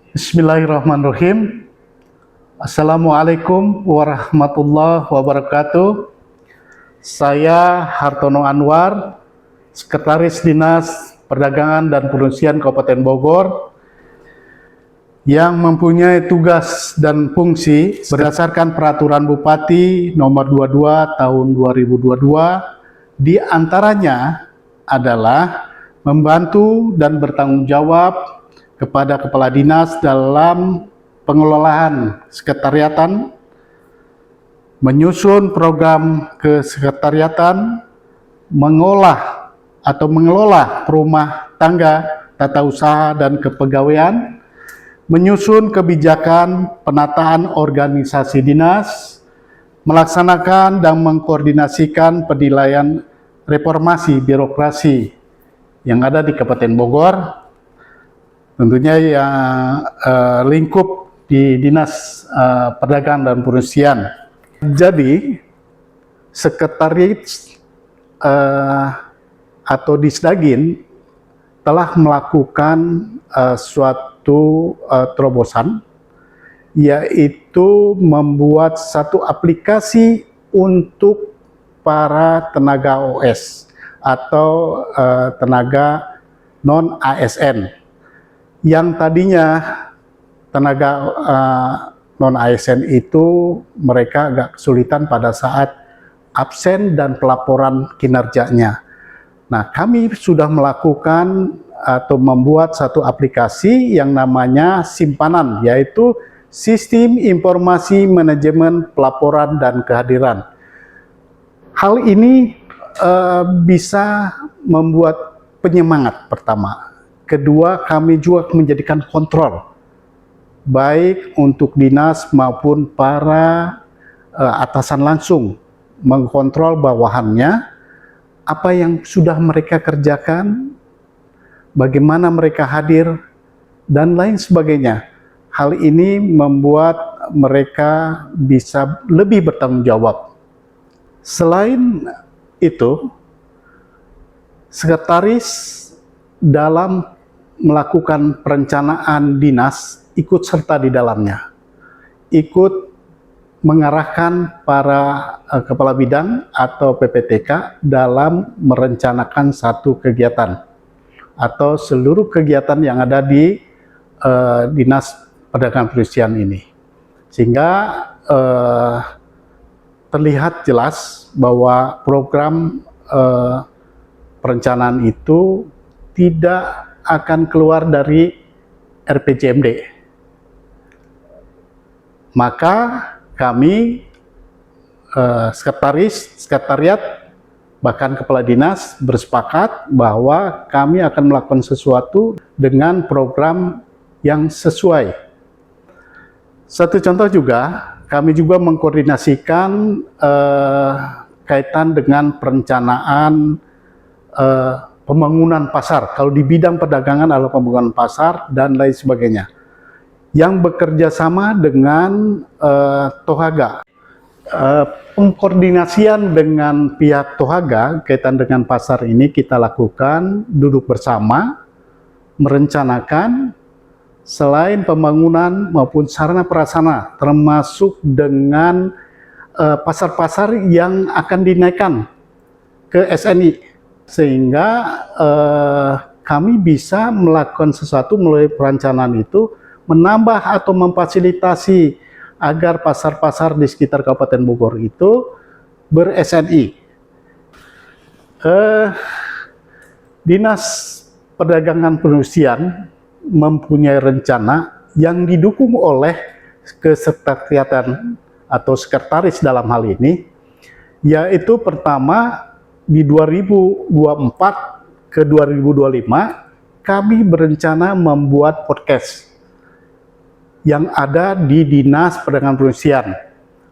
Bismillahirrahmanirrahim. Assalamualaikum warahmatullahi wabarakatuh. Saya Hartono Anwar, Sekretaris Dinas Perdagangan dan Perindustrian Kabupaten Bogor, yang mempunyai tugas dan fungsi berdasarkan Peraturan Bupati Nomor 22 Tahun 2022, di antaranya adalah membantu dan bertanggung jawab kepada Kepala Dinas dalam pengelolaan sekretariatan, menyusun program kesekretariatan, mengolah atau mengelola rumah tangga, tata usaha dan kepegawaian, menyusun kebijakan penataan organisasi dinas, melaksanakan dan mengkoordinasikan penilaian reformasi birokrasi yang ada di Kabupaten Bogor, tentunya yang lingkup di Dinas Perdagangan dan Perindustrian. Jadi, Sekretaris atau Disdagin telah melakukan suatu terobosan, yaitu membuat satu aplikasi untuk para tenaga OS atau tenaga non-ASN. Yang tadinya tenaga non-ASN itu mereka agak kesulitan pada saat absen dan pelaporan kinerjanya. Nah, kami sudah melakukan atau membuat satu aplikasi yang namanya simpanan, yaitu Sistem Informasi Manajemen Pelaporan dan Kehadiran. Hal ini bisa membuat penyemangat pertama. Kedua, kami juga menjadikan kontrol, baik untuk dinas maupun para atasan langsung, mengkontrol bawahannya, apa yang sudah mereka kerjakan, bagaimana mereka hadir, dan lain sebagainya. Hal ini membuat mereka bisa lebih bertanggung jawab. Selain itu, sekretaris dalam melakukan perencanaan dinas ikut serta di dalamnya, ikut mengarahkan para kepala bidang atau PPTK dalam merencanakan satu kegiatan atau seluruh kegiatan yang ada di Dinas Perdagangan Perindustrian ini, sehingga terlihat jelas bahwa program perencanaan itu tidak akan keluar dari RPJMD. Maka kami sekretariat bahkan kepala dinas bersepakat bahwa kami akan melakukan sesuatu dengan program yang sesuai. Satu contoh juga, kami juga mengkoordinasikan kaitan dengan perencanaan pembangunan pasar. Kalau di bidang perdagangan adalah pembangunan pasar dan lain sebagainya, yang bekerja sama dengan Tohaga. Pengkoordinasian dengan pihak Tohaga kaitan dengan pasar ini kita lakukan duduk bersama, merencanakan selain pembangunan maupun sarana prasarana, termasuk dengan pasar-pasar yang akan dinaikkan ke SNI, sehingga kami bisa melakukan sesuatu melalui perencanaan itu, menambah atau memfasilitasi agar pasar-pasar di sekitar Kabupaten Bogor itu ber-SNI. Dinas Perdagangan Perindustrian mempunyai rencana yang didukung oleh kesekretariatan atau sekretaris dalam hal ini, yaitu pertama di 2024 ke 2025 kami berencana membuat podcast yang ada di Dinas Perdagangan Perindustrian.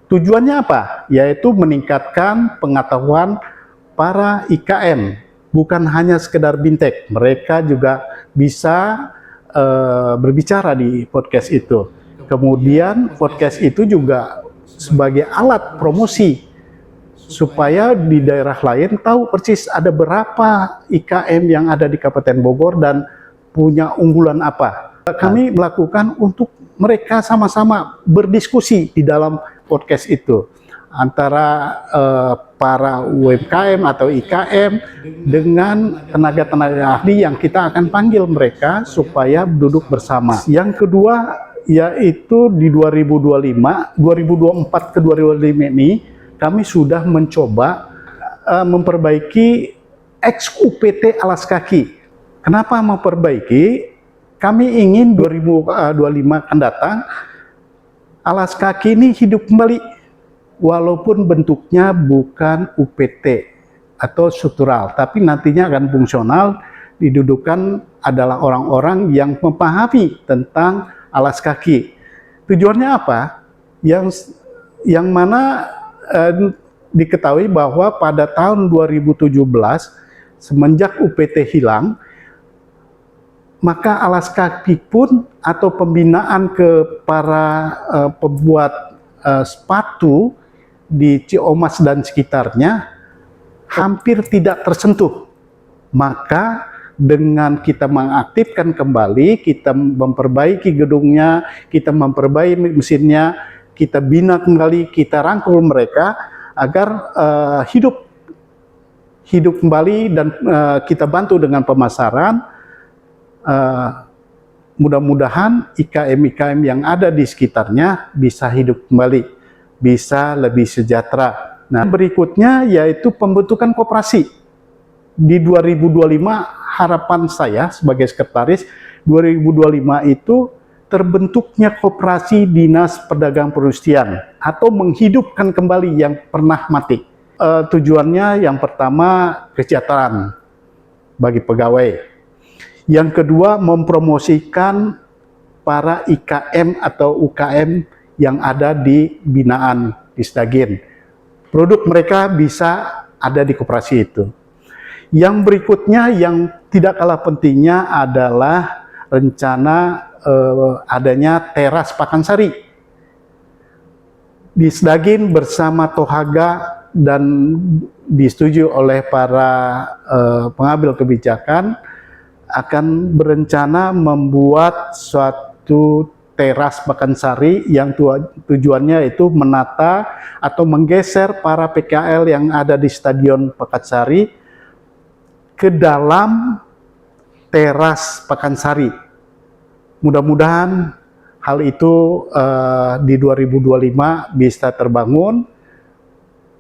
Tujuannya apa? Yaitu meningkatkan pengetahuan para IKM, bukan hanya sekedar bintek, mereka juga bisa berbicara di podcast itu. Kemudian podcast itu juga sebagai alat promosi supaya di daerah lain tahu persis ada berapa IKM yang ada di Kabupaten Bogor dan punya unggulan apa. Kami melakukan untuk mereka sama-sama berdiskusi di dalam podcast itu antara para UMKM atau IKM dengan tenaga-tenaga ahli yang kita akan panggil mereka supaya duduk bersama. Yang kedua yaitu di 2024 ke 2025 ini kami sudah mencoba memperbaiki ex-UPT alas kaki. Kenapa memperbaiki? Kami ingin 2025 akan datang alas kaki ini hidup kembali, walaupun bentuknya bukan UPT atau struktural, tapi nantinya akan fungsional. Didudukan adalah orang-orang yang memahami tentang alas kaki. Tujuannya apa? Yang mana diketahui bahwa pada tahun 2017 semenjak UPT hilang, maka alas kaki pun atau pembinaan ke para pembuat sepatu di Ciamis dan sekitarnya hampir tidak tersentuh. Maka dengan kita mengaktifkan kembali, kita memperbaiki gedungnya, kita memperbaiki mesinnya, kita bina kembali, kita rangkul mereka agar hidup kembali, dan kita bantu dengan pemasaran. Mudah-mudahan IKM-IKM yang ada di sekitarnya bisa hidup kembali, bisa lebih sejahtera. Nah, berikutnya yaitu pembentukan koperasi. Di 2025 harapan saya sebagai sekretaris, 2025 itu terbentuknya koperasi Dinas Perdagangan Perindustrian atau menghidupkan kembali yang pernah mati. Tujuannya yang pertama kesejahteraan bagi pegawai. Yang kedua, mempromosikan para IKM atau UKM yang ada di binaan di Sdagin. Produk mereka bisa ada di koperasi itu. Yang berikutnya yang tidak kalah pentingnya adalah rencana adanya teras Pakansari di Sdagin bersama Tohaga, dan disetujui oleh para pengambil kebijakan, akan berencana membuat suatu teras Pakansari yang tujuannya itu menata atau menggeser para PKL yang ada di Stadion Pakansari ke dalam teras Pakansari. Mudah-mudahan hal itu di 2025 bisa terbangun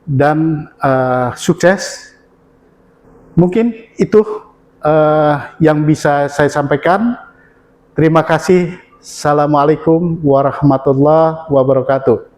dan sukses. Mungkin itu yang bisa saya sampaikan. Terima kasih. Assalamualaikum warahmatullahi wabarakatuh.